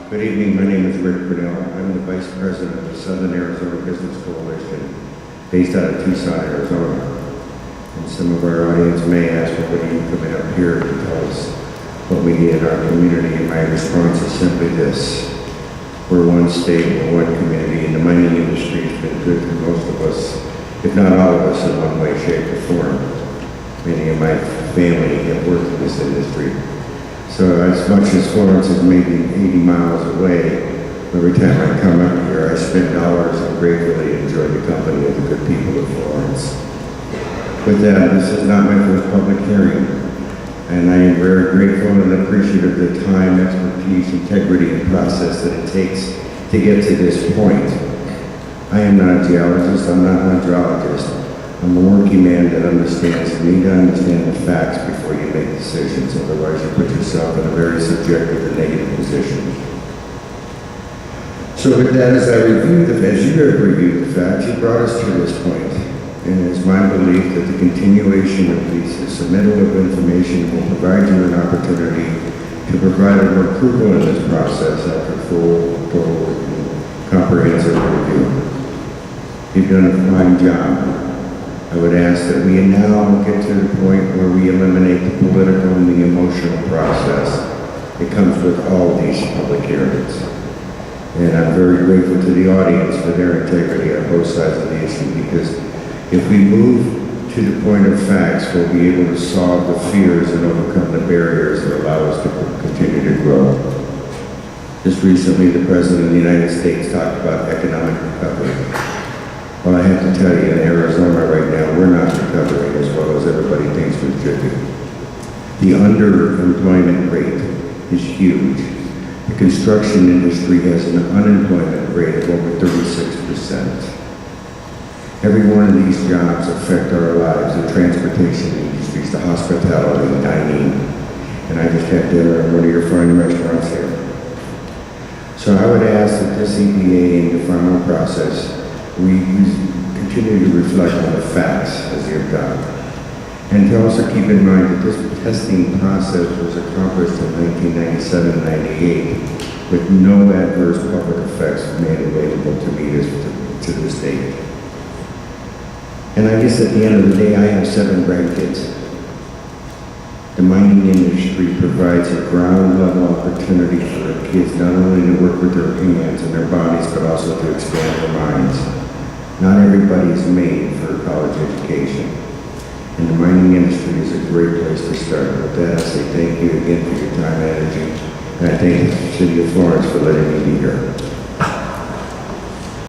Good evening, my name is Rick Grinell. I'm the Vice President of the Southern Arizona Business Coalition, based out of Tucson, Arizona. And some of our audience may ask, well, what are you coming up here to tell us what we need in our community? And my response is simply this. We're one state, we're one community, and the mining industry has been good to most of us, if not all of us, in one way, shape, or form. Many of my family have worked in this industry. So as much as Florence is maybe 80 miles away, every time I come up here, I spend dollars and gratefully enjoy the company of the good people of Florence. With that, this is not my first public hearing, and I am very grateful and appreciative of the time, expertise, integrity, and process that it takes to get to this point. I am not a geologist, I'm not an hydrologist. I'm a working man that understands you need to understand the facts before you make decisions, otherwise you put yourself in a very subjective and negative position. So with that, as you have reviewed the facts, you brought us to this point. And it is my belief that the continuation of the submittal of information will provide you an opportunity to provide an approval in this process after full, total, and comprehensive review. You've done a fine job. I would ask that we now get to the point where we eliminate the political and the emotional process that comes with all these public hearings. And I'm very grateful to the audience for their integrity on both sides of the issue, because if we move to the point of facts, we'll be able to solve the fears and overcome the barriers that allow us to continue to grow. Just recently, the President of the United States talked about economic recovery. Well, I have to tell you, in Arizona right now, we're not recovering as well as everybody thinks we should be. The underemployment rate is huge. The construction industry has an unemployment rate of over 36%. Every one of these jobs affect our lives, the transportation industries, the hospitality, dining. And I just had dinner at one of your fine restaurants here. So I would ask that this EPA and the final process, we continue to reflect on the facts as you've done. And to also keep in mind that this testing process was accomplished in 1997 and 98 with no adverse public effects made available to me to this date. And I guess at the end of the day, I have 7 grandkids. The mining industry provides a ground level opportunity for the kids not only to work with their hands and their bodies, but also to expand their minds. Not everybody is made for a college education. And the mining industry is a great place to start. With that, I say thank you again for your time and energy. And I thank the City of Florence for letting me be here.